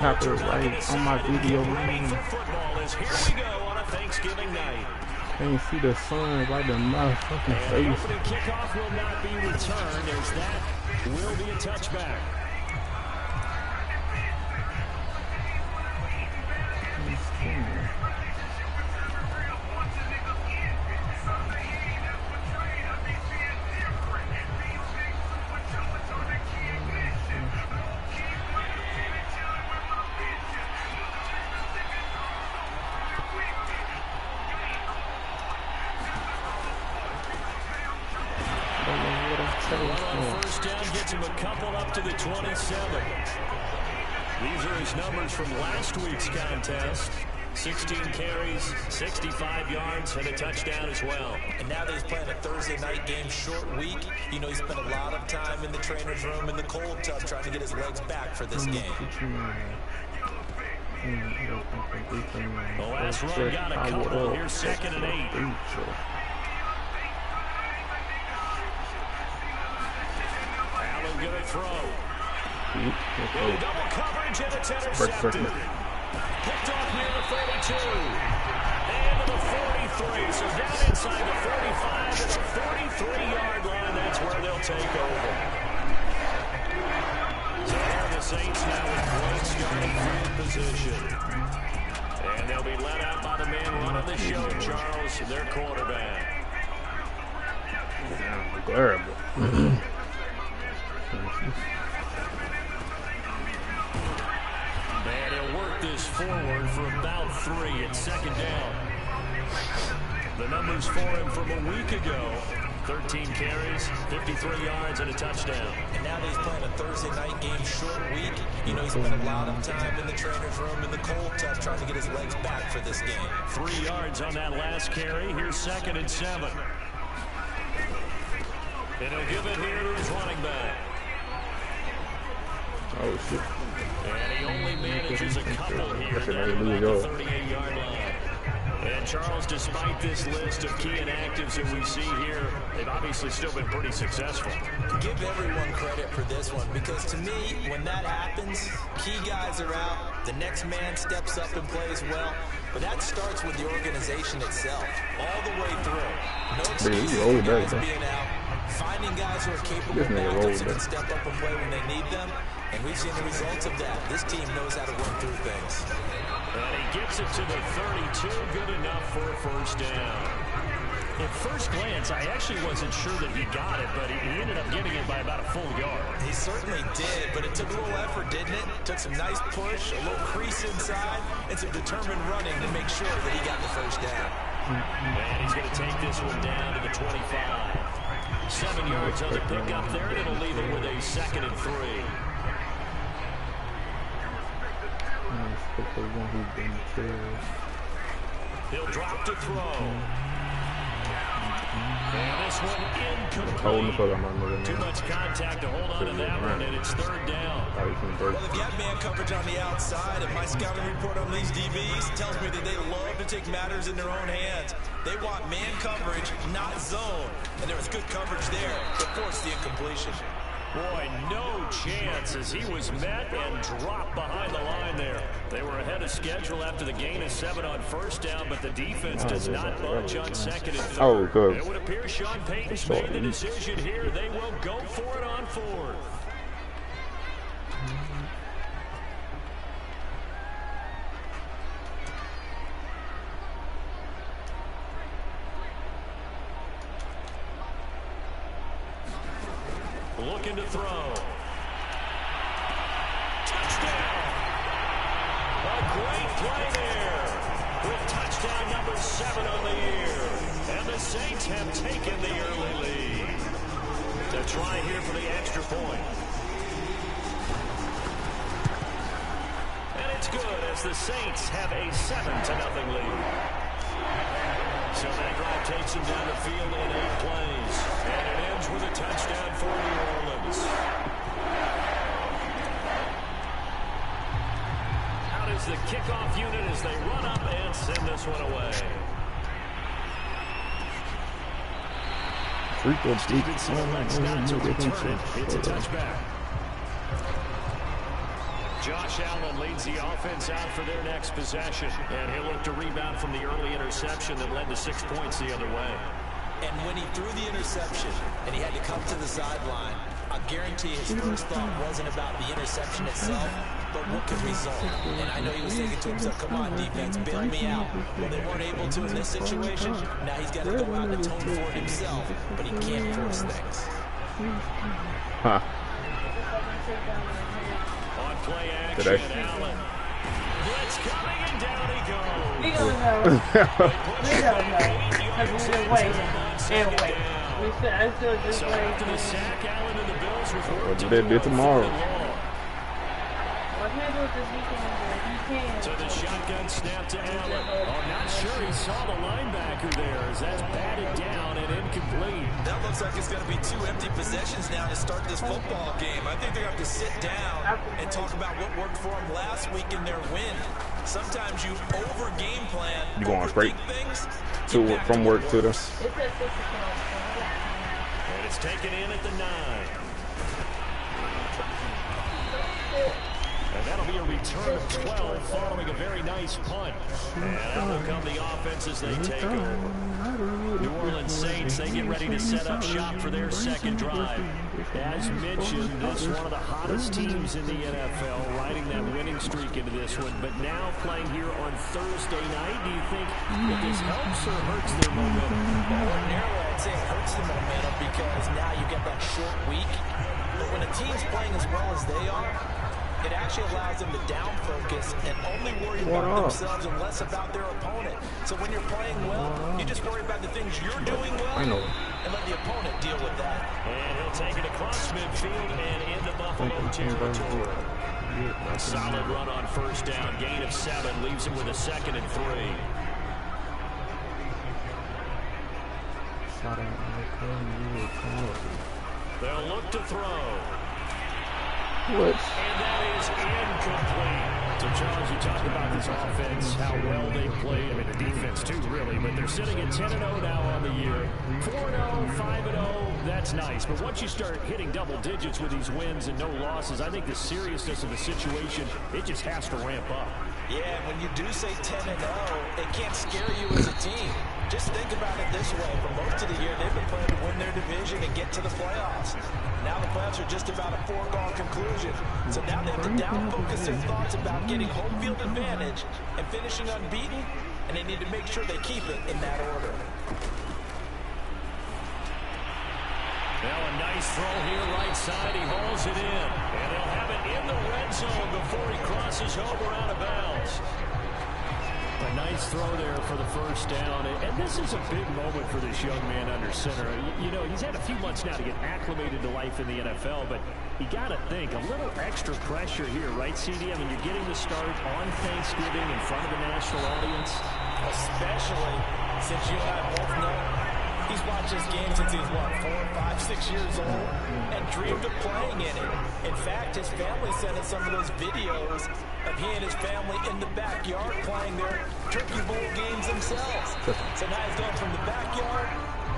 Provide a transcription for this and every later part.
Copyright on my video, man. Can't see the sun right in my fucking face. Opening kickoff will not be returned, as that will be a touchback. First down gets him a couple up to the 27. These are his numbers from last week's contest. 16 carries, 65 yards, and a touchdown as well. And now that he's playing a Thursday night game, short week, you know, he spent a lot of time in the trainer's room in the cold tub trying to get his legs back for this game. The last run got a couple. Here's 2nd and 8. Gonna throw. Double coverage, and it's intercepted. Picked off near the 32. And to the 43. So down inside the 45 to the 43-yard line. That's where they'll take over. So here are the Saints now in great starting field position. And they'll be led out by the man running the show, Charles, their quarterback. Terrible. And he'll work this forward for about 3 at 2nd down. The numbers for him from a week ago: 13 carries, 53 yards, and a touchdown. And now that he's playing a Thursday night game, short week, you know, he spent a lot of time in the trainer's room in the cold tub trying to get his legs back for this game. 3 yards on that last carry. Here's 2nd and 7. And he'll give it here to his running back. Oh, shit. And he only manages a couple here at the 38-yard line. And Charles, despite this list of key inactives that we see here, they've obviously still been pretty successful. Give everyone credit for this one, because to me, when that happens, key guys are out, the next man steps up and plays well, but that starts with the organization itself, all the way through. No excuses for guys being out, finding guys who are capable backups who can step up and play when they need them. And we've seen the results of that. This team knows how to work through things. And he gets it to the 32. Good enough for a first down. At first glance, I actually wasn't sure that he got it, but he ended up getting it by about a full yard. He certainly did, but it took a little effort, didn't it? Took some nice push, a little crease inside, and some determined running to make sure that he got the first down. And he's going to take this one down to the 25. 7 yards on the pickup there, and it'll leave it with a 2nd and 3. He'll drop to throw. And this one incomplete. Too much contact to hold on to that one, and it's 3rd down. Well, if you have man coverage on the outside, and my scouting report on these DBs tells me that they love to take matters in their own hands. They want man coverage, not zone. And there was good coverage there to force the incompletion. Boy, no chance as he was met and dropped behind the line there. They were ahead of schedule after the gain of 7 on first down, but the defense does not budge on 2nd and 3rd. Oh, good. It would appear Sean Payton's made the decision here. They will go for it on 4th. Looking to throw. Touchdown! A great play there with touchdown number 7 on the year. And the Saints have taken the early lead. To try here for the extra point. And it's good as the Saints have a 7-0 lead. So that drive takes them down the field in 8 plays. And it ends with a touchdown for New Orleans. Out is the kickoff unit as they run up and send this one away. Stevenson elects not to return it. It's a touchback. Josh Allen leads the offense out for their next possession. And he'll look to rebound from the early interception that led to 6 points the other way. And when he threw the interception and he had to come to the sideline, I guarantee his first thought wasn't about the interception itself, but what could result. And I know he was thinking to himself, come on, defense, bail me out. Well, they weren't able to in this situation. Now he's got to go out and atone for it himself, but he can't force things. Huh. On play action, Allen. Blitz coming and down he goes. We don't know. We don't know. Because we've been waiting and waiting. I still just waiting. After the sack, Allen and the Bills with work to do tomorrow. Well, he'll do it this weekend. He can. So the shotgun snap to Allen. I'm not sure he saw the linebacker there as that's batted down and incomplete. That looks like it's going to be 2 empty possessions now to start this football game. I think they're going to have to sit down and talk about what worked for them last week in their win. Sometimes you over game plan. You going straight things from work to the. And it's taken in at the 9. And that'll be a return of 12 following a very nice punt. And that will come the offense as they take over. New Orleans Saints, they get ready to set up shop for their second drive. As mentioned, it's one of the hottest teams in the NFL, riding that winning streak into this one. But now playing here on Thursday night, do you think that this helps or hurts their momentum? Well, ordinarily, I'd say it hurts the momentum because now you get that short week. But when a team's playing as well as they are, it actually allows them to down focus and only worry about themselves and less about their opponent. So when you're playing well, you just worry about the things you're doing well and let the opponent deal with that. And he'll take it across midfield and into Buffalo territory. A solid run on first down, gain of 7, leaves him with a 2nd and 3. They'll look to throw. What? And that is incomplete. So, Charles, you talked about this offense, how well they play. I mean, the defense, too, really. But they're sitting at 10-0 now on the year. 4-0, 5-0, that's nice. But once you start hitting double digits with these wins and no losses, I think the seriousness of the situation, it just has to ramp up. Yeah, when you do say 10-0, it can't scare you as a team. Just think about it this way. For most of the year, they've been playing to win their division and get to the playoffs. Now the playoffs are just about a foregone conclusion. So now they have to down-focus their thoughts about getting home field advantage and finishing unbeaten, and they need to make sure they keep it in that order. Now a nice throw here right side. He hauls it in. And they'll have it in the red zone before he crosses over out of bounds. A nice throw there for the first down. And this is a big moment for this young man under center. You know, he's had a few months now to get acclimated to life in the NFL, but you got to think, a little extra pressure here, right, CD? I mean, you're getting the start on Thanksgiving in front of a national audience. Especially since you and I both know he's watched this game since he was, what, 4, 5, 6 years old and dreamed of playing in it. In fact, his family sent us some of those videos of he and his family in the backyard playing their Turkey Bowl games themselves. So now he's going from the backyard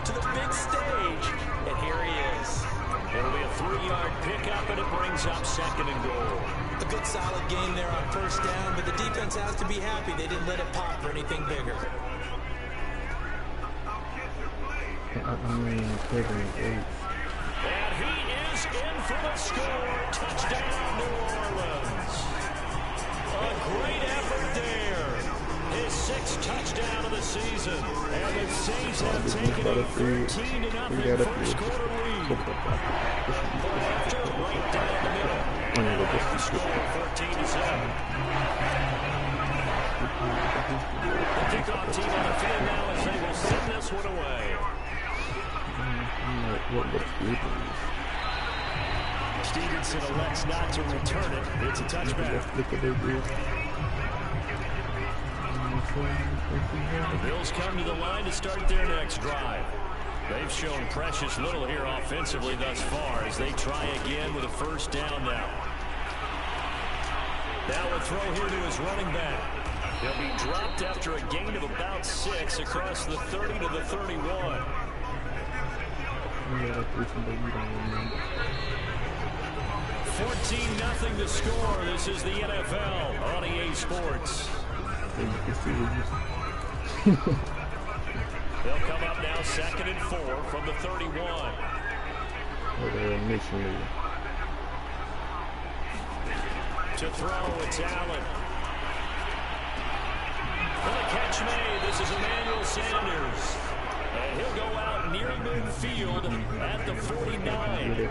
to the big stage, and here he is. It'll be a 3-yard pickup, and it brings up 2nd and goal. A good solid game there on first down, but the defense has to be happy they didn't let it pop for anything bigger. And he is in for the score. Touchdown, New Orleans. A great effort there. His 6th touchdown of the season. And the Saints have taken a 13-0 first quarter lead. After right down the middle. And the score 14-7. The kickoff team on the field now as they will send this one away. Stevenson elects not to return it. It's a touchback. The Bills come to the line to start their next drive. They've shown precious little here offensively thus far as they try again with a first down now. Now a throw here to his running back. He'll be dropped after a gain of about 6 across the 30 to the 31. 14-0 to score. This is the NFL on EA Sports. They'll come up now 2nd and 4 from the 31. To throw, it's Allen. For the catch made, this is Emmanuel Sanders. And he'll go out near midfield at the 49.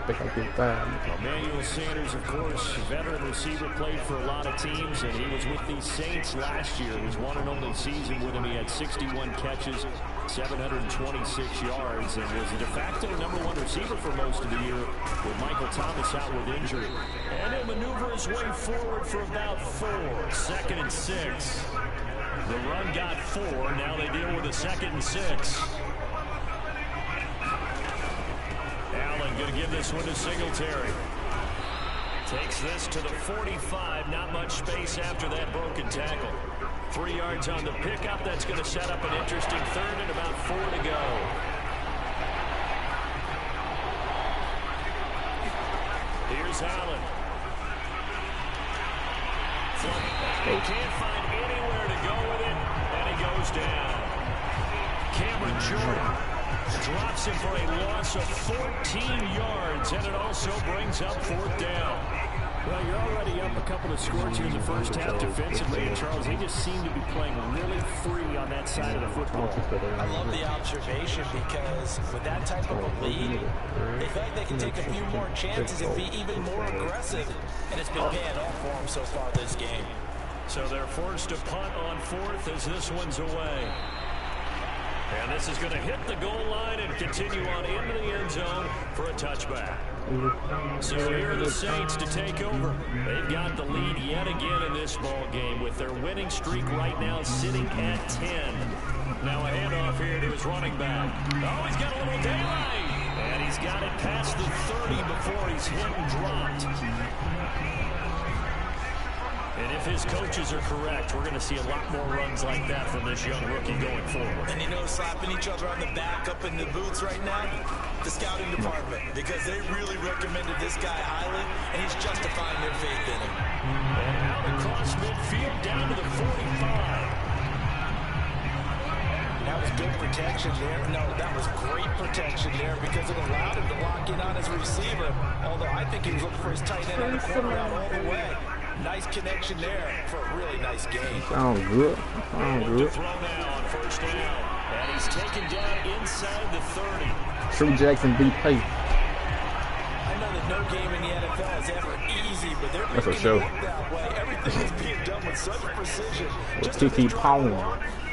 Emmanuel Sanders, of course, veteran receiver, played for a lot of teams, and he was with the Saints last year. His one and only season with him, he had 61 catches, 726 yards, and was the de facto #1 receiver for most of the year with Michael Thomas out with injury. And he'll maneuver his way forward for about 4. 2nd and 6. The run got 4. Now they deal with a 2nd and 6. Allen going to give this one to Singletary. Takes this to the 45. Not much space after that broken tackle. 3 yards on the pickup. That's going to set up an interesting 3rd and about 4 to go. Here's Allen. He can't find anywhere to go with it, and he goes down. Cameron Jordan drops him for a loss of 14 yards, and it also brings up 4th down. Well, you're already up a couple of scores here in the first half defensively, and Charles, they just seem to be playing really free on that side of the football. I love the observation because with that type of a lead, they feel like they can take a few more chances and be even more aggressive, and it's been paying off for them so far this game. So they're forced to punt on 4th as this one's away. And this is going to hit the goal line and continue on into the end zone for a touchback. So here are the Saints to take over. They've got the lead yet again in this ball game with their winning streak right now sitting at 10. Now a handoff here to his running back. Oh, he's got a little daylight. And he's got it past the 30 before he's hit and dropped. And if his coaches are correct, we're going to see a lot more runs like that from this young rookie going forward. And you know, slapping each other on the back up in the boots right now, the scouting department, because they really recommended this guy highly, and he's justifying their faith in him. And out across midfield down to the 45. That was good protection there. No, that was great protection there because it allowed him to lock in on his receiver, although I think he was looking for his tight end on the corner out all the way. Nice connection there for a really nice game. Sounds good. Sounds good. Throw now on 1st down. And he's taken down inside the 30. True Jackson beat Pay. I know that no game in the NFL is ever easy, but they're That's a making show. it look that way. Everything is being done with such precision. Just Kiki Pound.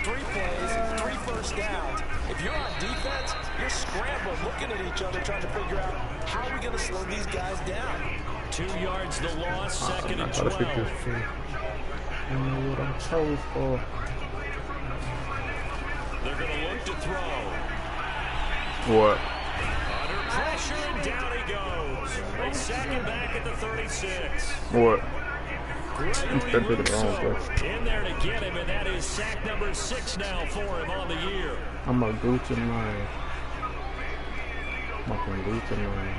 3 plays, 3 first downs. If you're on defense, you're scrambling, looking at each other, trying to figure out how are we going to slow these guys down. 2 yards the loss, 2nd and 12. I know what I chose for. They're going to look to throw. What? Under pressure, and down he goes. They sack him back at the 36. What? Gregory Rousseau in there to get him, and that is sack number 6 now for him on the year. I'm a Gucci man. I'm a Gucci man.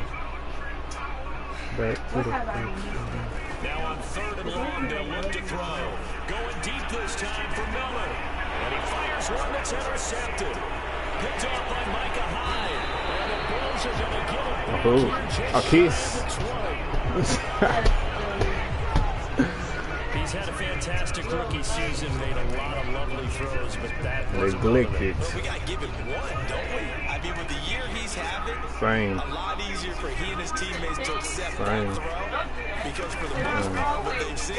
Back to the Now on 3rd and long, they'll look to throw. Going deep this time for Miller. And he fires one that's intercepted. Picked off by Micah Hyde. And the Bulls are going to get it. a kiss. He's had a fantastic rookie season, made a lot of lovely throws, but that was neglected. But we got to give him one, don't we? I mean, with the year he's having, Same. a lot easier for he and his teammates to accept Same. that throw, because for the most part, what they've seen,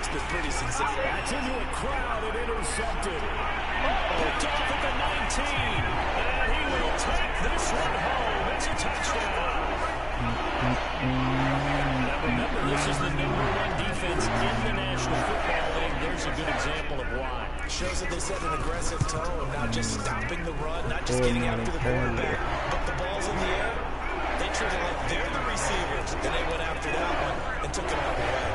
it's been pretty successful. That's into a crowd and intercepted. Picked off at the 19, and he will take this one home. It's a touchdown. Now remember, this is the #1 defense in the National Football League. There's a good example of why. Shows that they set an aggressive tone, not just stopping the run, not just getting after the quarterback, but the ball's in the air. They treat it like they're the receivers, and they went after that one and took it all away.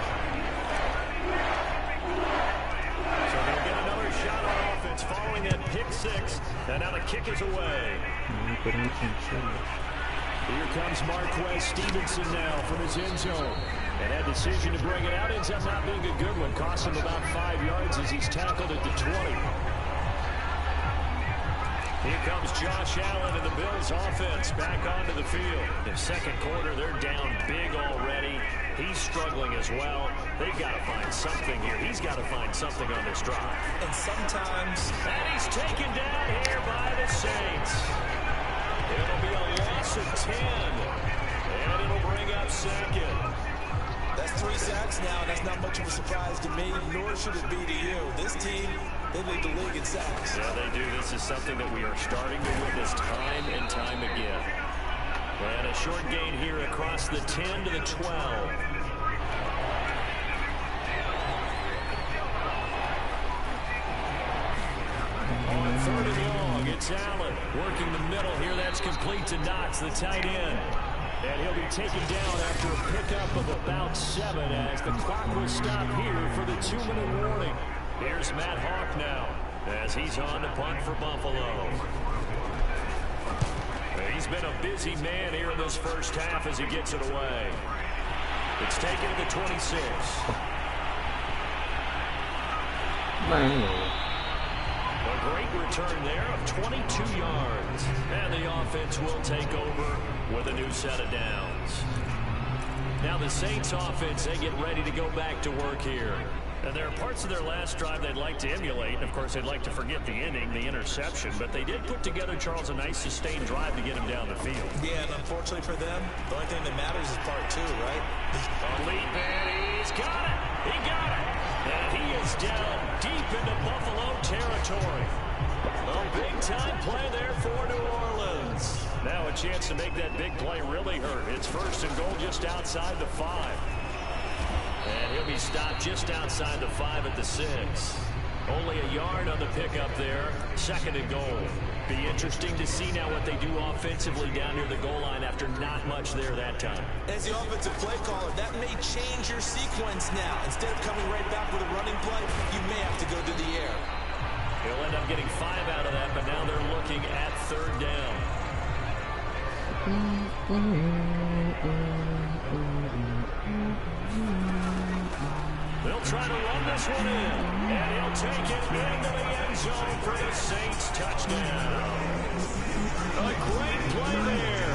So they'll get another shot on offense following that pick 6, and now the kick is away. Here comes Marquez Stevenson now from his end zone. And that decision to bring it out ends up not being a good one. Cost him about 5 yards as he's tackled at the 20. Here comes Josh Allen and the Bills offense back onto the field. In second quarter, they're down big already. He's struggling as well. They've got to find something here. He's got to find something on this drive. And sometimes... And he's taken down here by the Saints. It'll be a loss of 10. And it'll bring up second. That's 3 sacks now, and that's not much of a surprise to me, nor should it be to you. This team, they lead the league in sacks. Yeah, they do. This is something that we are starting to witness time and time again. And a short gain here across the 10 to the 12. On third and long, it's Allen working the middle here. That's complete to Knox, the tight end. And he'll be taken down after a pickup of about 7 as the clock will stop here for the 2-minute warning. Here's Matt Hawk now as he's on to punt for Buffalo. He's been a busy man here in this first half as he gets it away. It's taken to the 26. Man. A great return there of 22 yards. And the offense will take over with a new set of downs. Now the Saints offense, they get ready to go back to work here. And there are parts of their last drive they'd like to emulate. And of course, they'd like to forget the inning, the interception. But they did put together, Charles, a nice sustained drive to get him down the field. Yeah, and unfortunately for them, the only thing that matters is part 2, right? A lead man, he's got it. He got it. And he is down deep into Buffalo territory. A big-time play there for New Orleans. Now a chance to make that big play really hurt. It's first and goal just outside the 5. And he'll be stopped just outside the 5 at the 6. Only a yard on the pickup there. Second and goal. Be interesting to see now what they do offensively down near the goal line after not much there that time. As the offensive play caller, that may change your sequence now. Instead of coming right back with a running play, you may have to go to the air. He'll end up getting 5 out of that, but now they're looking at third down. They'll try to run this one in, and he'll take it into the end zone for the Saints touchdown. A great play there,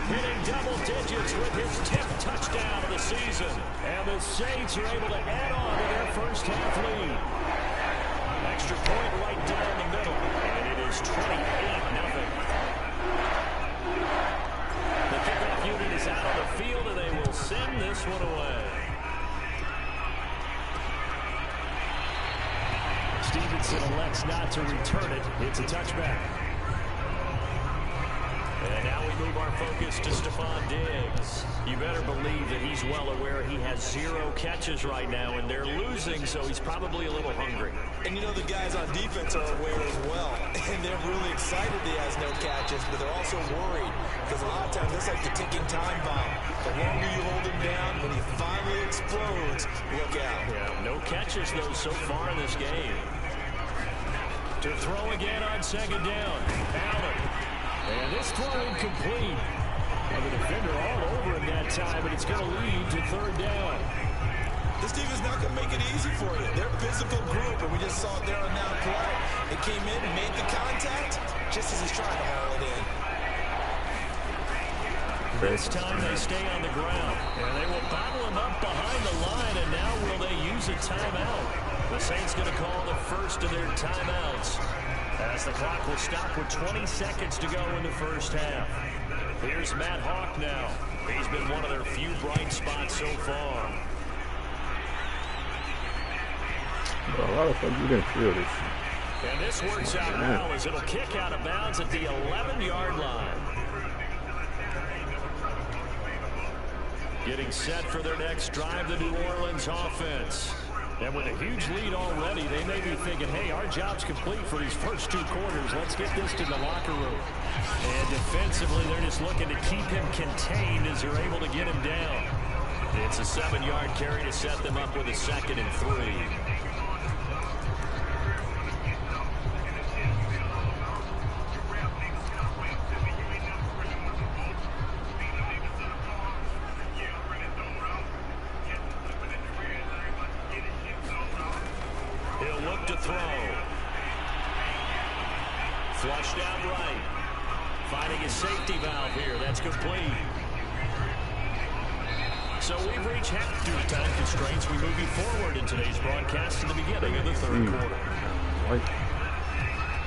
hitting double digits with his 10th touchdown of the season. And the Saints are able to add on to their first half lead. Extra point right down the middle, and it is 28-0. The kickoff unit is out on the field, and they will send this one away. Stevenson elects not to return it. It's a touchback. And now we move our focus to Stephon Diggs. You better believe that he's well aware he has 0 catches right now, and they're losing, so he's probably a little hungry. And you know the guys on defense are aware as well. And they're really excited he has no catches, but they're also worried. Because a lot of times that's like the ticking time bomb. The longer you hold him down, when he finally explodes, look out. Yeah, no catches, though, so far in this game. To throw again on second down. Allen. And this throw incomplete. And the defender all over him that time, but it's going to lead to third down. This team is not going to make it easy for you. They're a physical group, and we just saw it there on that play. They came in and made the contact just as he's trying to haul it in. This time they stay on the ground, and they will bottle him up behind the line, and now will they use a timeout? The Saints going to call the first of their timeouts as the clock will stop with 20 seconds to go in the first half. Here's Matt Hawk now. He's been one of their few bright spots so far. A lot of folks you didn't feel this. And this works out well as it'll kick out of bounds at the 11-yard line. Getting set for their next drive, the New Orleans offense. And with a huge lead already, they may be thinking, hey, our job's complete for these first 2 quarters. Let's get this to the locker room. And defensively, they're just looking to keep him contained as they're able to get him down. It's a 7-yard carry to set them up with a 2nd and 3. look to throw. Flushed out right. Finding a safety valve here. That's complete. So we've reached half due to time constraints. We move you forward in today's broadcast to the beginning of the third quarter.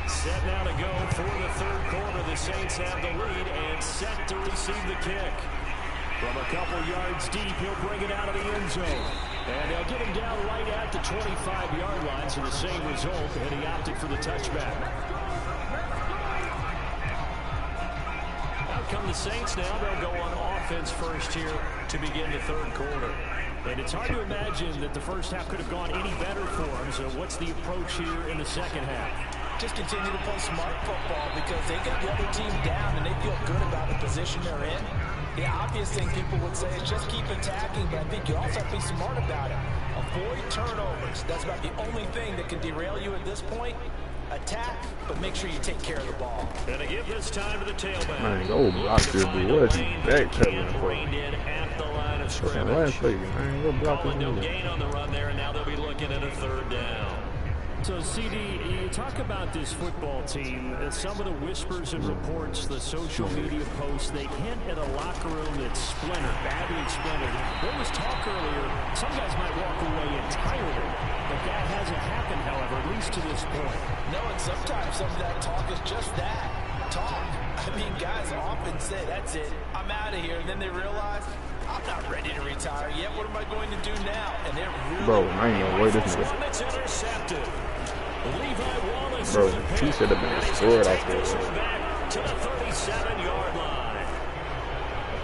Set now to go for the third quarter. The Saints have the lead and set to receive the kick. From a couple yards deep, he'll bring it out of the end zone. And they'll get him down right at the 25-yard line, so the same result, and he opted for the touchback. Out come the Saints now. They'll go on offense first here to begin the third quarter. And it's hard to imagine that the first half could have gone any better for them. So what's the approach here in the second half? Just continue to play smart football because they got the other team down and they feel good about the position they're in. The obvious thing people would say is just keep attacking, but I think you also have to be smart about it. Avoid turnovers. That's about the only thing that can derail you at this point. Attack, but make sure you take care of the ball. And to give this time to the tailback. Man, go block this dude. What you backpedaling for? At the line of scrimmage. Man, go block this No dude. gain on the run there, and now they'll be looking at a third down. So, CD, you talk about this football team, some of the whispers and reports, the social media posts, they hint at a locker room that's splintered, badly splintered. There was talk earlier, some guys might walk away entirely, but that hasn't happened, however, at least to this point. No, and sometimes some of that talk is just that, talk. I mean, guys often say, that's it, I'm out of here, and then they realize, I'm not ready to retire yet. What am I going to do now? And they're really... Bro, I ain't gonna wait this nigga. It's intercepted. Levi Wallace. Bro, he should have been scored off there. To the 37-yard line.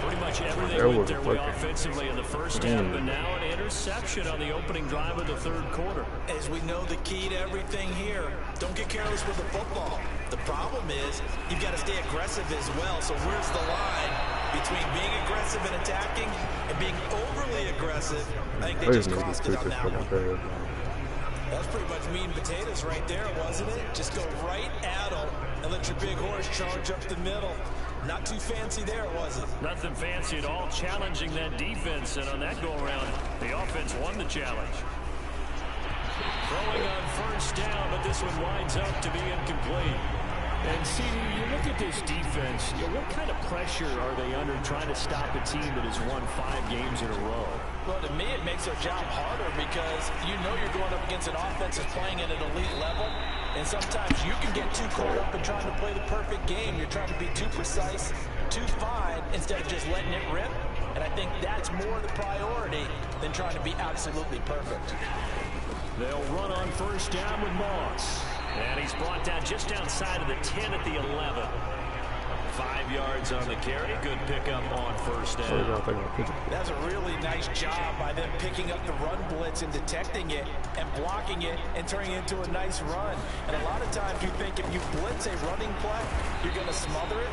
Pretty much everything went their way offensively in the first half, but now an interception on the opening drive of the third quarter. As we know, the key to everything here, don't get careless with the football. The problem is you've got to stay aggressive as well. So where's the line between being aggressive and attacking and being overly aggressive? I think they just crossed it on that one. That's pretty much meat and potatoes right there, wasn't it? Just go right at them and let your big horse charge up the middle. Not too fancy there, was it? Nothing fancy at all, challenging that defense, and on that go-around, the offense won the challenge. Throwing on first down, but this one winds up to be incomplete. And CD, you look at this defense, what kind of pressure are they under trying to stop a team that has won 5 games in a row? Well, to me, it makes their job harder because you know you're going up against an offense that's playing at an elite level. And sometimes you can get too caught up in trying to play the perfect game. You're trying to be too precise, too fine, instead of just letting it rip. And I think that's more the priority than trying to be absolutely perfect. They'll run on first down with Moss. And he's brought down just outside of the 10 at the 11. 5 yards on the carry. Good pickup on first down. That's a really nice job by them picking up the run blitz and detecting it and blocking it and turning it into a nice run. And a lot of times you think if you blitz a running play, you're going to smother it.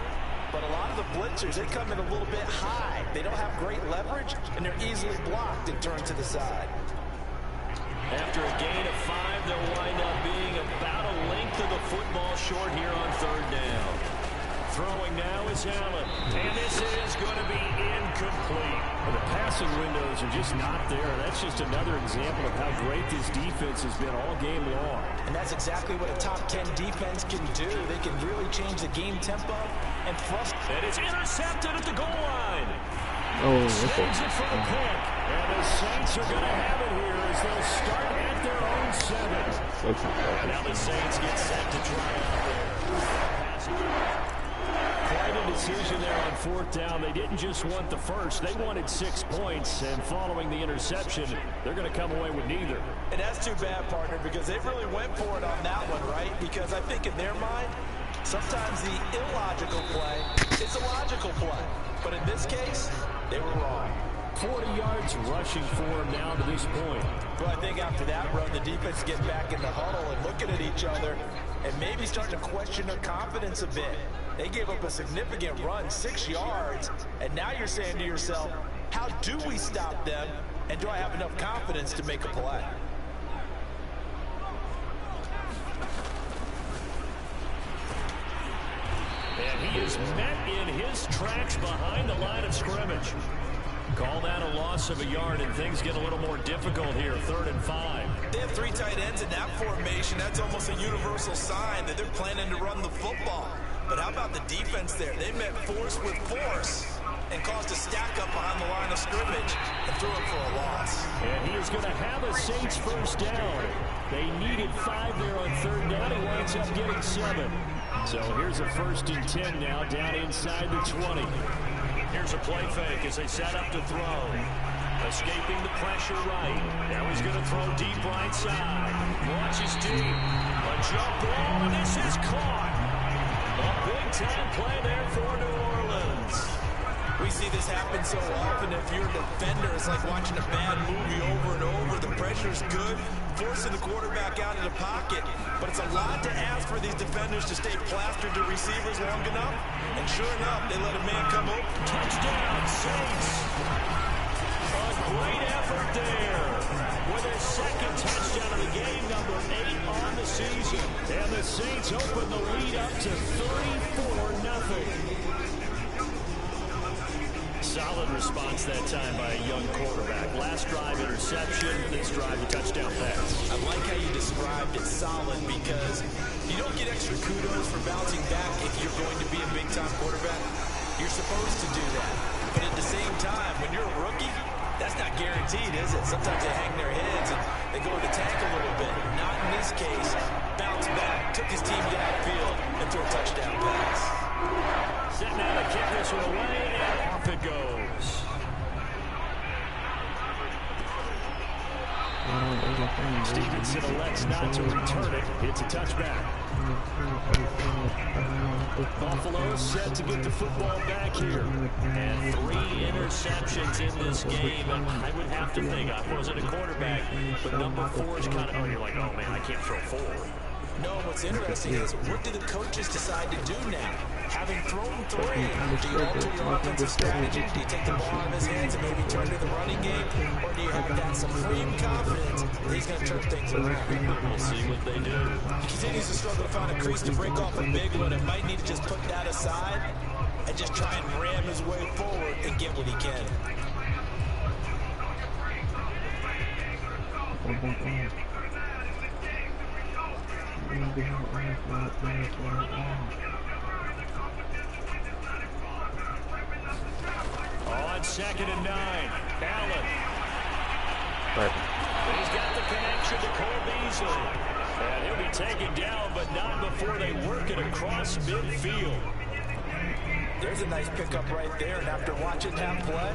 But a lot of the blitzers, they come in a little bit high. They don't have great leverage, and they're easily blocked and turned to the side. After a gain of 5, they'll wind up being about a length of the football short here on third down. Throwing now is Allen, and this is going to be incomplete. Well, the passing windows are just not there. That's just another example of how great this defense has been all game long. And that's exactly what a top 10 defense can do. They can really change the game tempo and thrust. And it's intercepted at the goal line. Oh, Saves it for the pick. And the Saints are going to have it here as they'll start at their own 7. And now the Saints get set to try it. Quite a decision there on fourth down. They didn't just want the first. They wanted 6 points. And following the interception, they're going to come away with neither. And that's too bad, partner, because they really went for it on that one, right? Because I think in their mind, sometimes the illogical play is a logical play. But in this case, they were wrong. 40 yards rushing for him now to this point. Well, I think after that run, the defense get back in the huddle and looking at each other and maybe starting to question their confidence a bit. They gave up a significant run, 6 yards, and now you're saying to yourself, how do we stop them, and do I have enough confidence to make a play? And he is met in his tracks behind the line of scrimmage. Call that a loss of a yard, and things get a little more difficult here, 3rd and 5. they have 3 tight ends in that formation, that's almost a universal sign that they're planning to run the football. But how about the defense there? They met force with force and caused a stack up behind the line of scrimmage and threw it for a loss. And he is going to have a Saints first down. They needed 5 there on 3rd down. He winds up getting 7. So here's a 1st and 10 now, down inside the 20. Here's a play fake as they set up to throw. Escaping the pressure right. Now he's going to throw deep right side. Launches deep. A jump ball, and this is caught. A big-time play there for New Orleans. We see this happen so often. If you're a defender, it's like watching a bad movie over and over. The pressure's good, forcing the quarterback out of the pocket. But it's a lot to ask for these defenders to stay plastered to receivers long enough. And sure enough, they let a man come open. Touchdown, Saints. A great effort there. With their 2nd touchdown of the game, number 8 on the season. And the Saints open the lead up to 34-0. Solid response that time by a young quarterback. Last drive, interception. This drive, a touchdown pass. I like how you described it, solid, because you don't get extra kudos for bouncing back if you're going to be a big-time quarterback. You're supposed to do that. But at the same time, when you're a rookie, that's not guaranteed, is it? Sometimes they hang their heads and they go to the tank a little bit. Not in this case. Bounce back, took his team downfield, and threw a touchdown pass. Setting out to kick this one away, and off it goes. Stevenson elects not to return it. It's a touchback. Buffalo set to get the football back here. And 3 interceptions in this game. And I would have to think, I wasn't a quarterback, but number 4 is kind of, oh, you're like, oh, man, I can't throw 4. No, what's interesting is, what do the coaches decide to do now? Having thrown 3, do you alter your offensive strategy? Do you take the ball out of his hands and maybe turn to the running game? Or do you have that supreme confidence that he's going to turn things around? We'll see what they do. He continues to struggle to find a crease to break off a big one and might need to just put that aside and just try and ram his way forward and get what he can. On 2nd and 9, Allen. He's got the connection to Cole Beasley. And he'll be taken down, but not before they work it across midfield. There's a nice pickup right there, and after watching that play,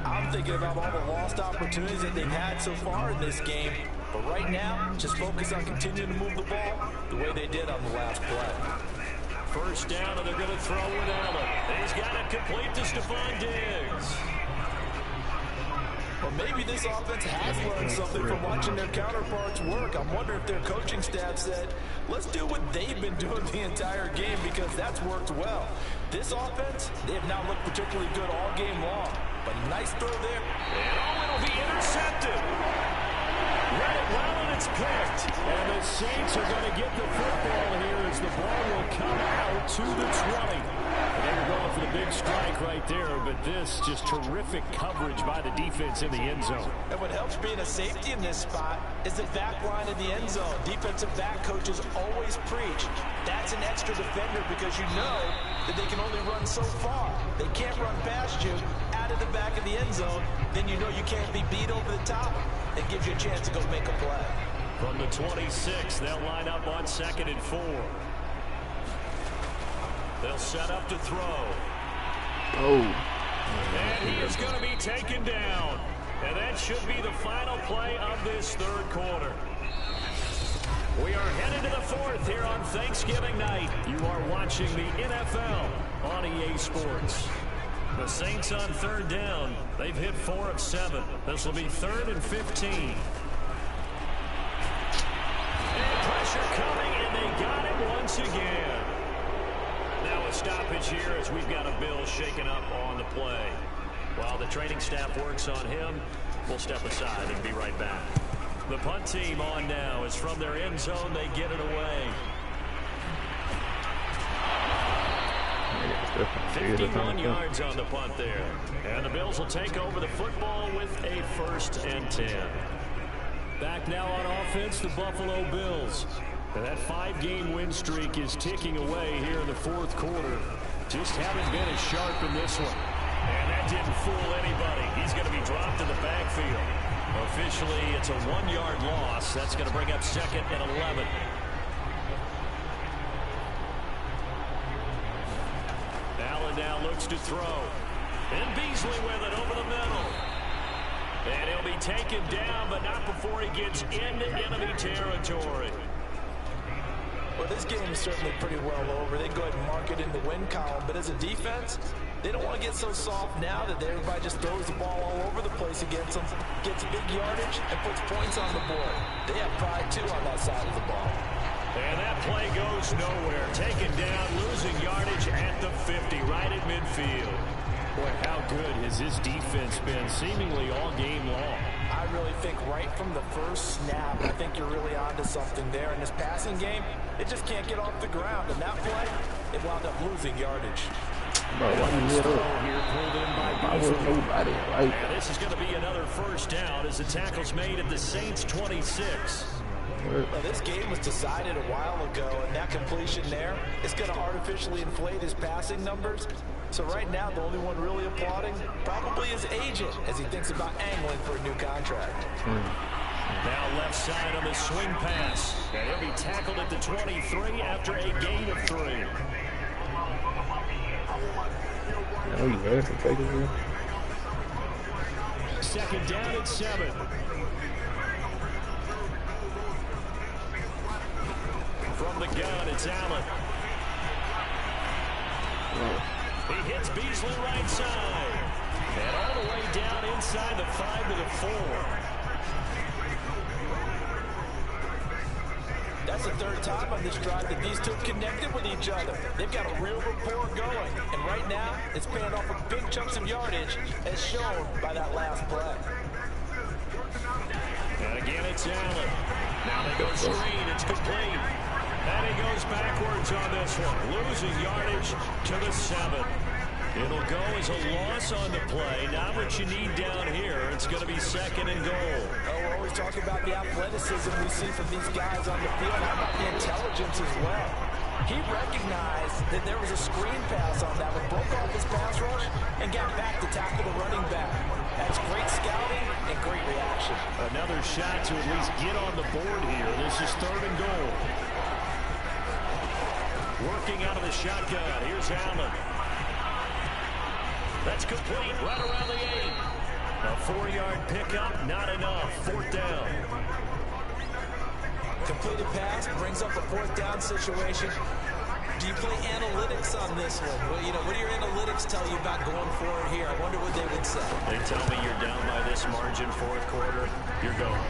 I'm thinking about all the lost opportunities that they've had so far in this game. But right now, just focus on continuing to move the ball the way they did on the last play. First down, and they're going to throw with Allen. He's got it complete to Stephon Diggs. Or maybe this offense has learned something from watching their counterparts work. I'm wondering if their coaching staff said, let's do what they've been doing the entire game, because that's worked well. This offense, they have not looked particularly good all game long. But a nice throw there. And oh, it'll be intercepted. Read it well, and it's picked. And the Saints are going to get the football here as the ball will come out to the 20. And they were going for the big strike right there, but this just terrific coverage by the defense in the end zone. And what helps being a safety in this spot is the back line in the end zone. Defensive back coaches always preach. That's an extra defender, because you know that they can only run so far. They can't run past you out of the back of the end zone. Then you know you can't be beat over the top. It gives you a chance to go make a play. From the 26, they'll line up on 2nd and 4. They'll set up to throw. Oh. And he is going to be taken down. And that should be the final play of this 3rd quarter. We are headed to the 4th here on Thanksgiving night. You are watching the NFL on EA Sports. The Saints on 3rd down. They've hit 4 of 7. This will be 3rd and 15. And pressure coming, and they got it once again. Now a stoppage here as we've got a Bill shaken up on the play. While the training staff works on him, we'll step aside and be right back. The punt team on now is from their end zone. They get it away. 51 yards on the punt there. And the Bills will take over the football with a 1st and 10. Back now on offense, the Buffalo Bills. And that 5-game win streak is ticking away here in the fourth quarter. Just haven't been as sharp in this one. And that didn't fool anybody. He's going to be dropped in the backfield. Officially, it's a 1-yard loss. That's going to bring up second and 11. Allen now looks to throw. And Beasley with it over the middle. And he'll be taken down, but not before he gets into enemy territory. Well, this game is certainly pretty well over. They go ahead and mark it in the win column. But as a defense, they don't want to get so soft now that everybody just throws the ball all over the place against them, gets big yardage, and puts points on the board. They have pride, too, on that side of the ball. And that play goes nowhere. Taken down, losing yardage at the 50, right at midfield. Boy, how good has this defense been seemingly all game long? I really think right from the first snap, I think you're really onto something there. In this passing game, it just can't get off the ground. And that play, it wound up losing yardage. Here pulled in by nobody, right? And this is going to be another first down as the tackle's made at the Saints' 26. Well, this game was decided a while ago, and that completion there is going to artificially inflate his passing numbers. So right now, the only one really applauding probably his agent as he thinks about angling for a new contract. Now left side on the swing pass. And he'll be tackled at the 23 after a gain of 3. Oh, you ready to take it here? Second down at 7. From the gun, it's Allen. He hits Beasley right side. And all the way down inside the 5 to the 4. That's the third time on this drive that these two connected with each other. They've got a real rapport going. And right now, it's paying off with big chunks of yardage, as shown by that last play. And again, it's Allen. Now they go screen. It's complete. And he goes backwards on this one, losing yardage to the 7. It'll go as a loss on the play. Not what you need down here. It's going to be second and goal. Oh, we're always talking about the athleticism we see from these guys on the field. How about the intelligence as well? He recognized that there was a screen pass on that one, broke off his pass rush, and got back to tackle the running back. That's great scouting and great reaction. Another shot to at least get on the board here. This is third and goal. Working out of the shotgun. Here's Allen. That's complete right around the 8. A 4-yard pickup, not enough. Fourth down. Completed pass brings up a fourth down situation. Do you play analytics on this one? Well, you know, what do your analytics tell you about going forward here? I wonder what they would say. They tell me you're down by this margin, fourth quarter. You're going.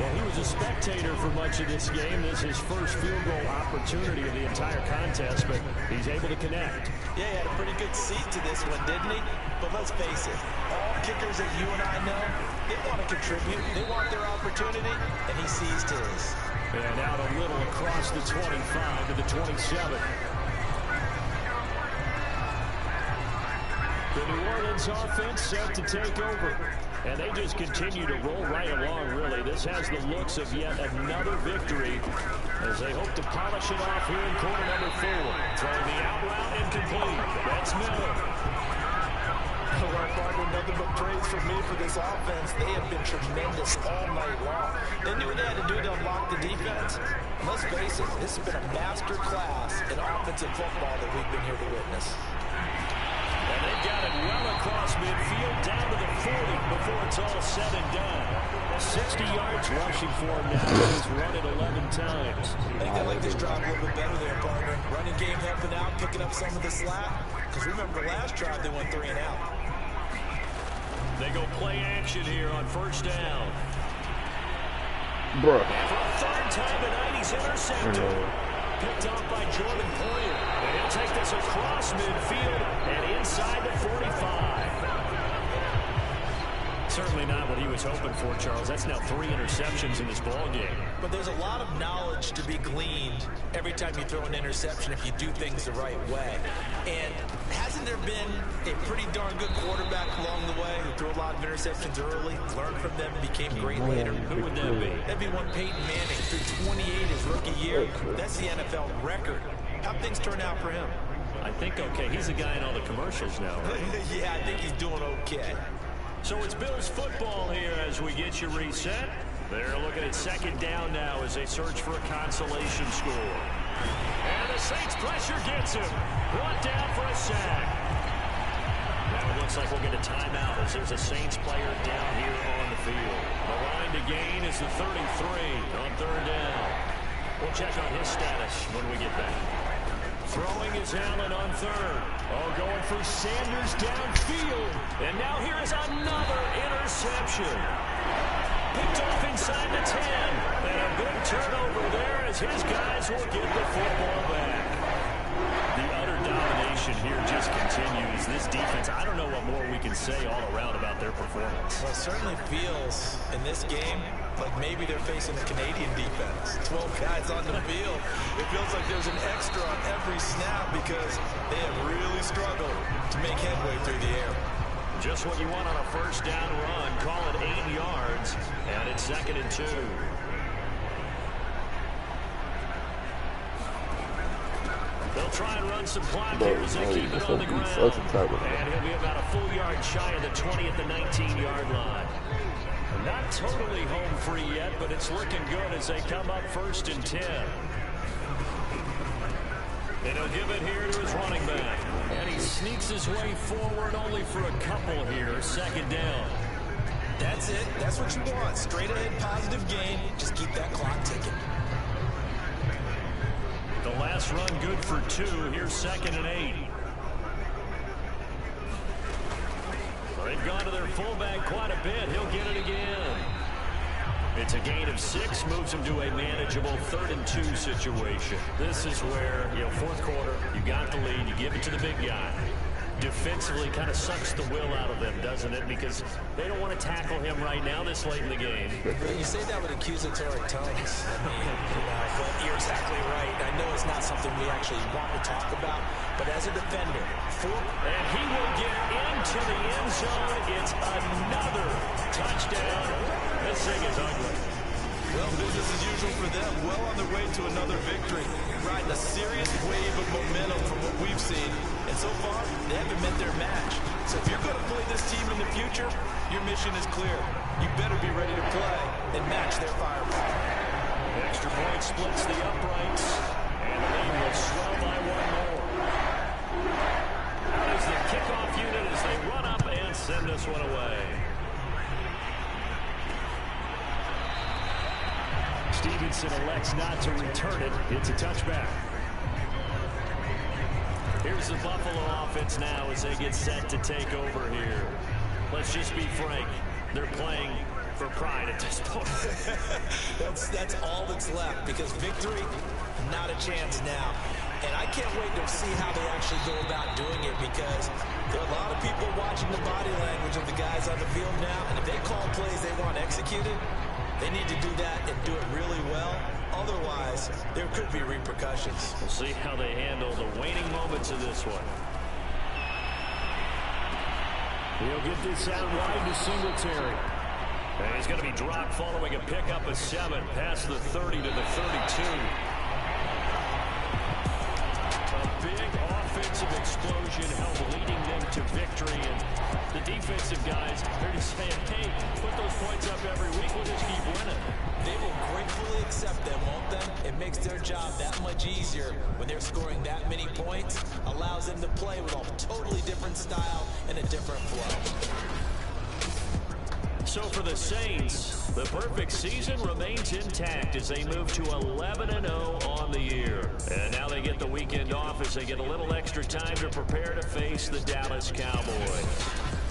Well, he was a spectator for much of this game. This is his first field goal opportunity of the entire contest, but he's able to connect. Yeah, he had a pretty good seat to this one, didn't he? But let's face it, all kickers that you and I know, they want to contribute. They want their opportunity, and he seized his. And out a little across the 25 to the 27. The New Orleans offense set to take over. And they just continue to roll right along, really. This has the looks of yet another victory as they hope to polish it off here in quarter number 4. Throwing the out route incomplete. That's Miller. Well, partner, nothing but praise from me for this offense. They have been tremendous all night long. They knew what they had to do to unlock the defense. And let's face it, this has been a master class in offensive football that we've been here to witness. And they've got it well across midfield, down to the 40 before it's all said and done. 60 yards rushing for him now. He's run it 11 times. I think they like this drive a little bit better there, partner. Running game helping out, picking up some of the slack. Because remember, the last drive they went 3 and out. They go play action here on first down. Bruh. And for a third time tonight, he's intercepted. Picked off by Jordan Poyer. And he'll take this across midfield and inside the 45. Certainly not what he was hoping for, Charles. That's now 3 interceptions in this ball game. But there's a lot of knowledge to be gleaned every time you throw an interception if you do things the right way. And hasn't there been a pretty darn good quarterback along the way who threw a lot of interceptions early, learned from them, became great later? Who would that be? That'd be one Peyton Manning, threw 28 his rookie year. That's the NFL record. How'd things turn out for him? I think okay. He's a guy in all the commercials now, right? Yeah, I think he's doing okay. So it's Bills football here as we get you reset. They're looking at second down now as they search for a consolation score. And the Saints pressure gets him. Brought down for a sack. Now it looks like we'll get a timeout as there's a Saints player down here on the field. The line to gain is the 33 on third down. We'll check on his status when we get back. Throwing is Allen on third. Oh, going for Sanders downfield. And now here is another interception. Picked off inside the 10. And a big turnover there as his guys will get the football back. The utter domination here just continues. This defense, I don't know what more we can say all around about their performance. Well, it certainly feels in this game like maybe they're facing a Canadian defense. 12 guys on the field. It feels like there's an extra on every snap because they have really struggled to make headway through the air. Just what you want on a first down run. Call it 8 yards, and it's 2nd and 2. They'll try and run some clock here as they keep it on the ground. And he'll be about a full yard shy of the 20 at the 19-yard line. Not totally home free yet, but it's looking good as they come up 1st and 10. And he'll give it here to his running back. And he sneaks his way forward only for a couple here. 2nd down. That's it. That's what you want. Straight ahead positive gain. Just keep that clock ticking. The last run good for 2. Here's 2nd and 8. They've gone to their fullback quite a bit. He'll get it again. It's a gain of 6, moves him to a manageable 3rd and 2 situation. This is where, 4th quarter, you got the lead, you give it to the big guy. Defensively kind of sucks the will out of them, doesn't it? Because they don't want to tackle him right now this late in the game. You say that with accusatory tones. I mean, but you're exactly right. I know it's not something we actually want to talk about, but as a defender, and he will get into the end zone. It's another touchdown. This thing is ugly. Well, business as usual for them. Well on their way to another victory. Riding a serious wave of momentum from what we've seen. And so far, they haven't met their match. So if you're going to play this team in the future, your mission is clear. You better be ready to play and match their firepower. The extra point splits the uprights. And the lead will swell by 1 more. Out is the kickoff unit as they run up and send this one away. Stevenson elects not to return it. It's a touchback. Here's the Buffalo offense now as they get set to take over here. Let's just be frank. They're playing for pride at this point. That's all that's left because victory, not a chance now. And I can't wait to see how they actually go about doing it because there are a lot of people watching the body language of the guys on the field now. And if they call plays they want executed, they need to do that and do it really well. Otherwise, there could be repercussions. We'll see how they handle the waning moments of this one. He'll get this out wide to Singletary. And he's going to be dropped following a pickup of 7 past the 30 to the 32. A big offensive explosion helped leading them to victory. And the defensive guys are just saying, hey, put those points up every week. We'll just keep winning. They will gratefully accept them, won't they? It makes their job that much easier when they're scoring that many points. Allows them to play with a totally different style and a different flow. So for the Saints, the perfect season remains intact as they move to 11-0 on the year. And now they get the weekend off as they get a little extra time to prepare to face the Dallas Cowboys.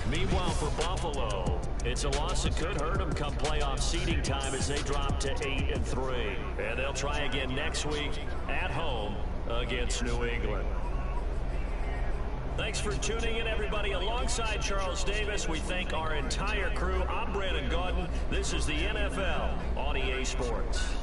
Meanwhile, for Buffalo, it's a loss that could hurt them come playoff seeding time as they drop to 8-3. And they'll try again next week at home against New England. Thanks for tuning in, everybody. Alongside Charles Davis, we thank our entire crew. I'm Brandon Gaudin. This is the NFL on EA Sports.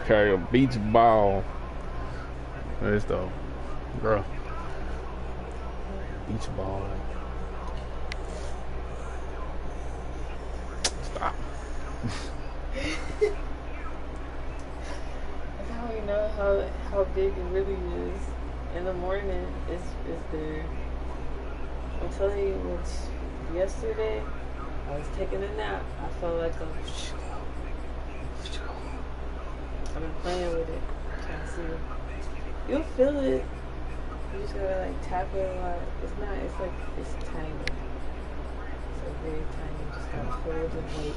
Okay, a beach ball. There's the girl. Beach ball. Stop. That's how you know how big it really is. In the morning, it's there. I'm telling you, yesterday, I was taking a nap. I felt like I've been playing with it, trying to see it. You'll feel it. You just gotta like tap it a lot. It's tiny. It's like very tiny. You just gotta hold and wait.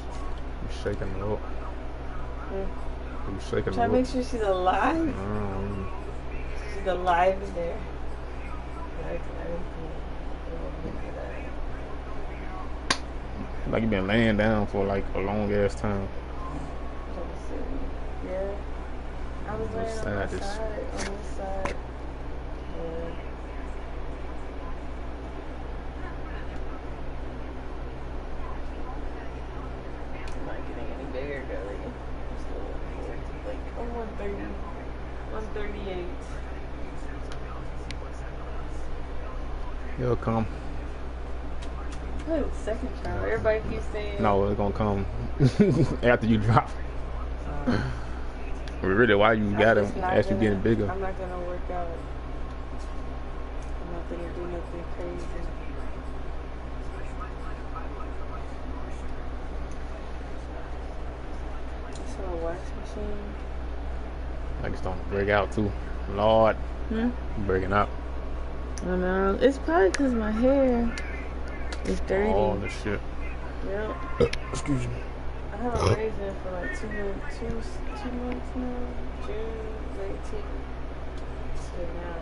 You shaking her up. You shaking her up. Try to make sure she's alive. She's alive in there. Like you've been laying down for like a long ass time. Yeah. I was laying on this side. Yeah. I'm not getting any bigger, girlie. I'm still like 130, 138. It'll come. Look, second trial. Everybody keeps saying. No, it's gonna come after you drop. Really, why you got him as you getting bigger? I'm not gonna work out. I'm not gonna do nothing crazy. I saw a wax machine. Like it's starting to break out too. Lord, breaking out. I know. It's probably because my hair is dirty. All the shit. Yep. Excuse me. I haven't raised it for like 2 months now. June 19th to now.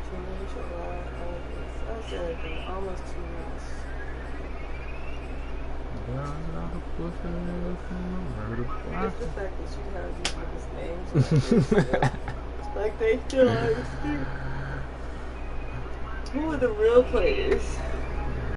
June, July, August. I would say like almost 2 months. It's the fact that you have these niggas' names. It's like they still are. Who are the real players?